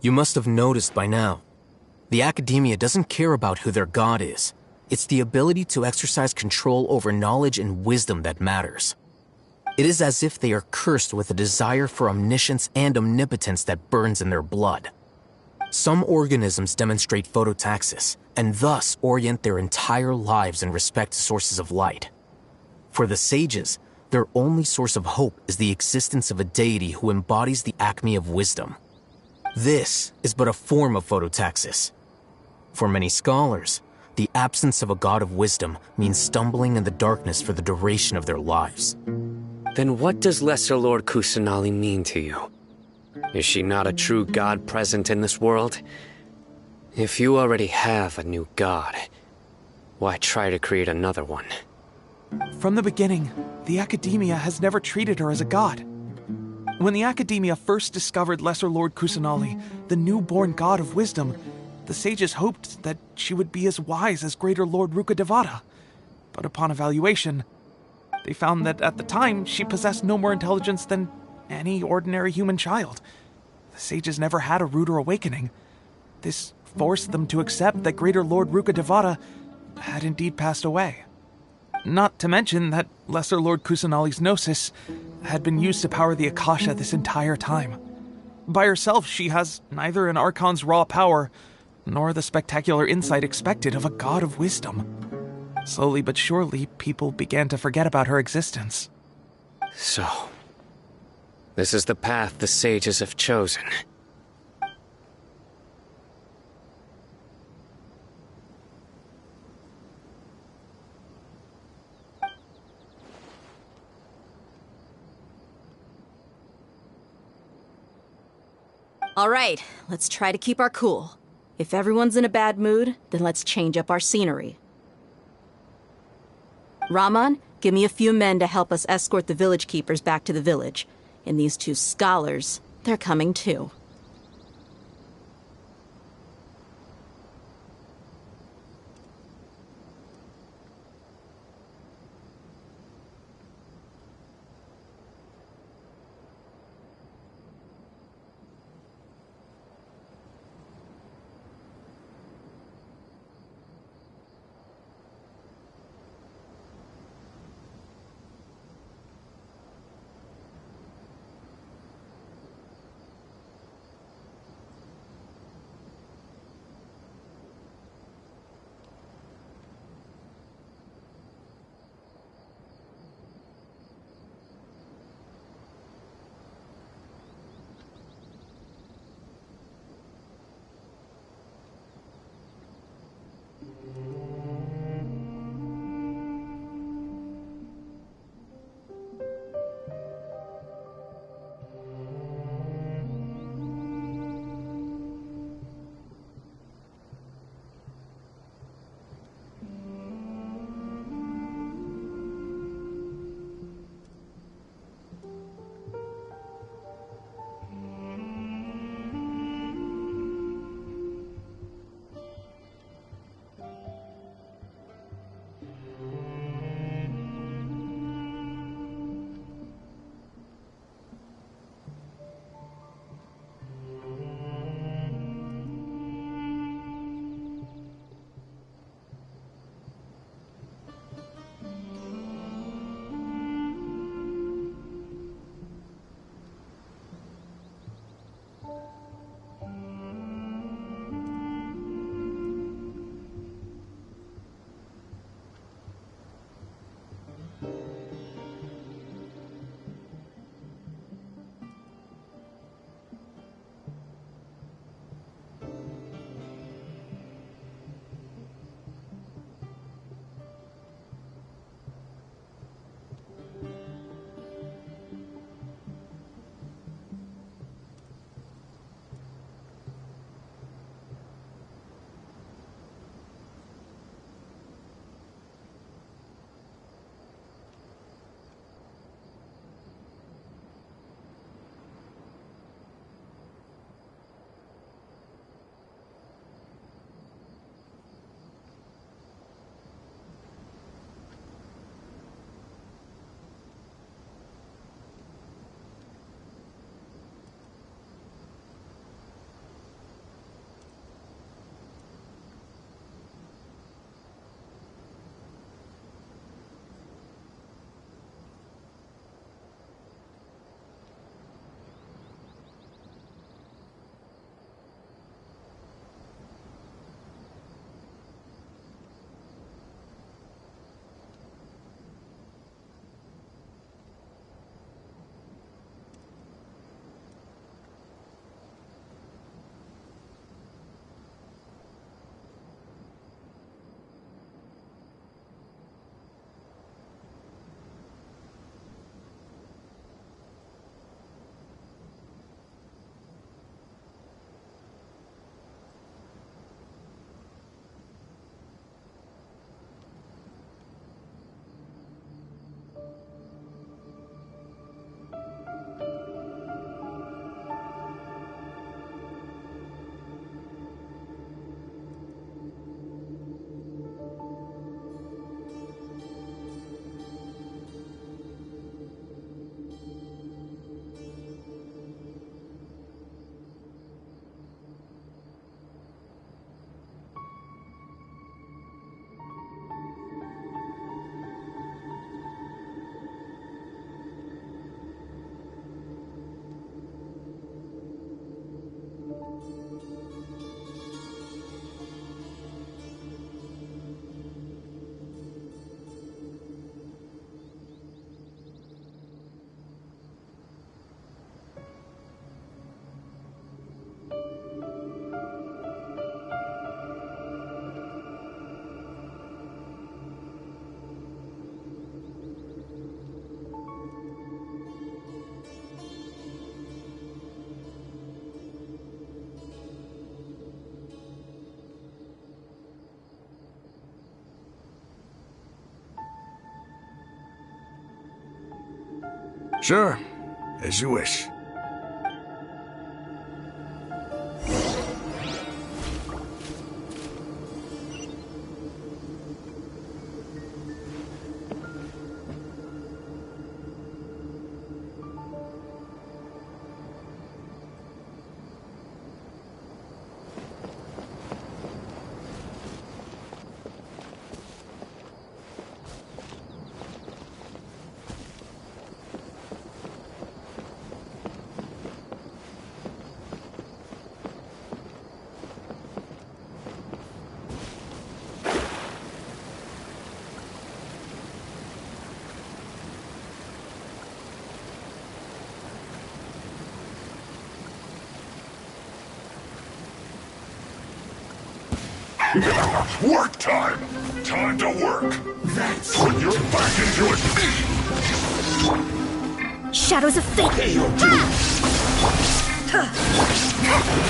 You must have noticed by now. The Academia doesn't care about who their god is. It's the ability to exercise control over knowledge and wisdom that matters. It is as if they are cursed with a desire for omniscience and omnipotence that burns in their blood. Some organisms demonstrate phototaxis, and thus orient their entire lives in respect to sources of light. For the sages, their only source of hope is the existence of a deity who embodies the acme of wisdom. This is but a form of phototaxis. For many scholars, the absence of a god of wisdom means stumbling in the darkness for the duration of their lives. Then what does Lesser Lord Kusanali mean to you? Is she not a true god present in this world? If you already have a new god, why try to create another one? From the beginning, the Academia has never treated her as a god. When the Academia first discovered Lesser Lord Kusanali, the newborn god of wisdom, the sages hoped that she would be as wise as Greater Lord Rukkhadevata. But upon evaluation, they found that at the time she possessed no more intelligence than any ordinary human child. The sages never had a ruder awakening. This forced them to accept that Greater Lord Rukkhadevata had indeed passed away. Not to mention that Lesser Lord Kusanali's Gnosis had been used to power the Akasha this entire time. By herself, she has neither an Archon's raw power, nor the spectacular insight expected of a god of wisdom. Slowly but surely, people began to forget about her existence. So, this is the path the sages have chosen. All right, let's try to keep our cool. If everyone's in a bad mood, then let's change up our scenery. Raman, give me a few men to help us escort the village keepers back to the village. And these two scholars, they're coming too. Sure, as you wish. Work time! Time to work! Put your back into it! Shadows of Fate!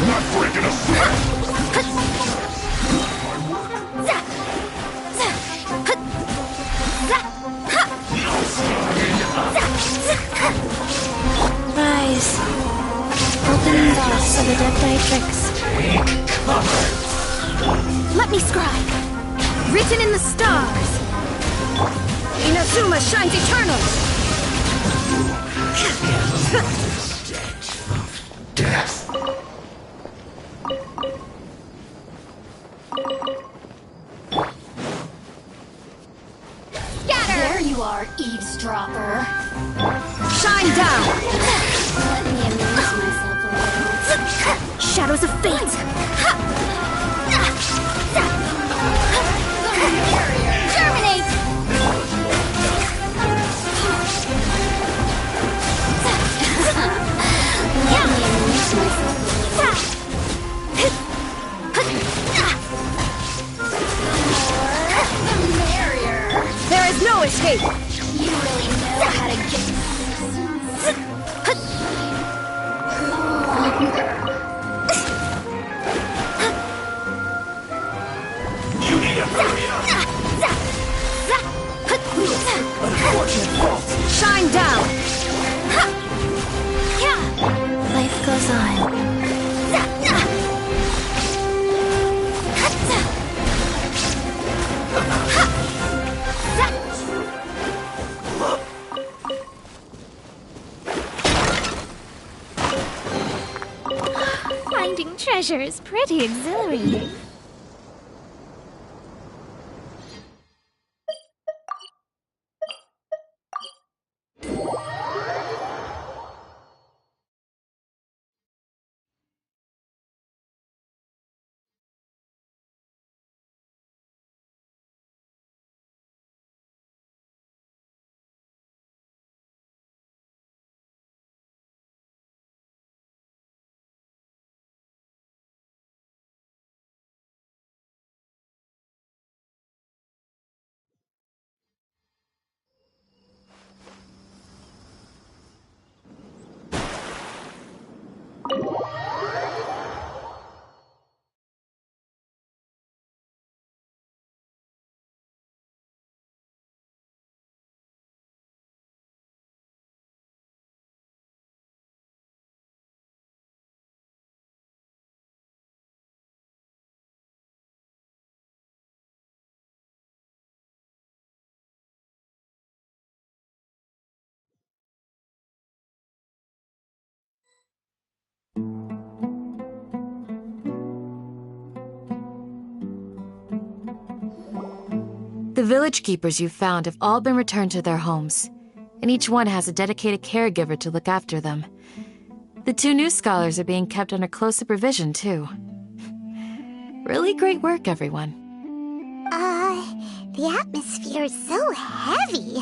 Not breaking a sweat! Rise. Opening doors of the Deathlightrix. Take cover! Let me scribe. Written in the stars. Inazuma shines eternal. Death. Scatter! There you are, eavesdropper. Shine down. Let me amuse myself a little. Shadows of Fate. Terminate! Let me amuse myself the merrier. There is no escape. You really know how to get You need to hurry up! Unfortunate fault! Shine down. Life goes on. Finding treasure is pretty exhilarating. The village keepers you found have all been returned to their homes, and each one has a dedicated caregiver to look after them. The 2 new scholars are being kept under close supervision, too. Really great work, everyone. The atmosphere is so heavy.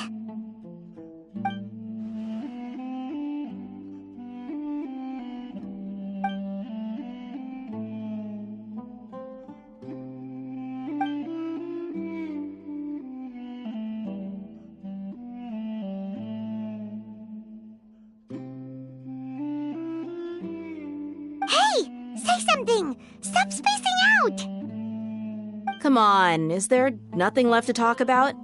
Hey! Say something! Stop spacing out! Come on, is there nothing left to talk about?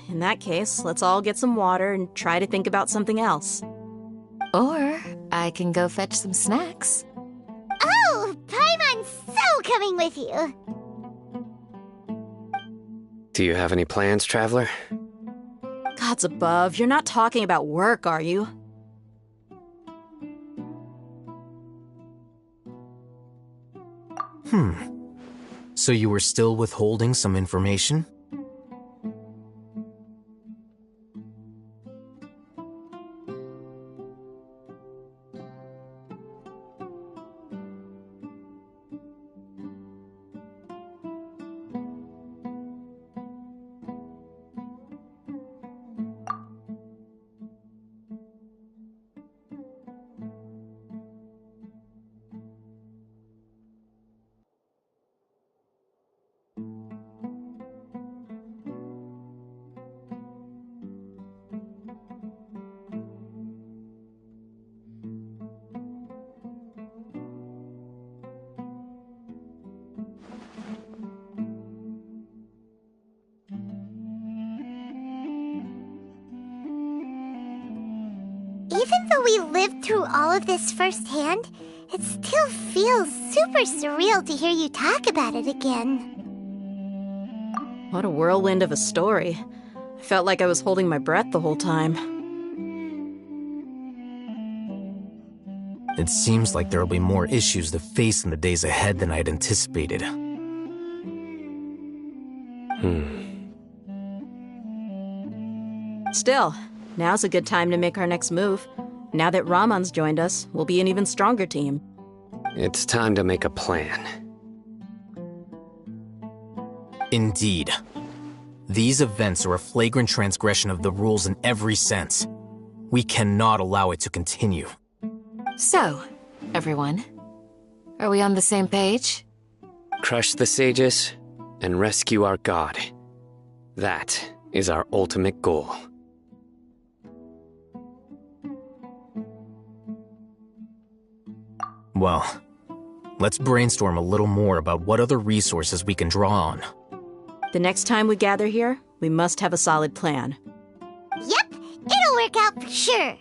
In that case, let's all get some water and try to think about something else. Or I can go fetch some snacks. Oh, Paimon's so coming with you! Do you have any plans, Traveler? Gods above, you're not talking about work, are you? So you were still withholding some information? Even though we lived through all of this firsthand, it still feels super surreal to hear you talk about it again. What a whirlwind of a story. I felt like I was holding my breath the whole time. It seems like there'll be more issues to face in the days ahead than I'd anticipated. Still, now's a good time to make our next move. Now that Ramon's joined us, we'll be an even stronger team. It's time to make a plan. Indeed. These events are a flagrant transgression of the rules in every sense. We cannot allow it to continue. So, everyone, are we on the same page? Crush the sages and rescue our god. That is our ultimate goal. Well, let's brainstorm a little more about what other resources we can draw on. The next time we gather here, we must have a solid plan. Yep, it'll work out for sure.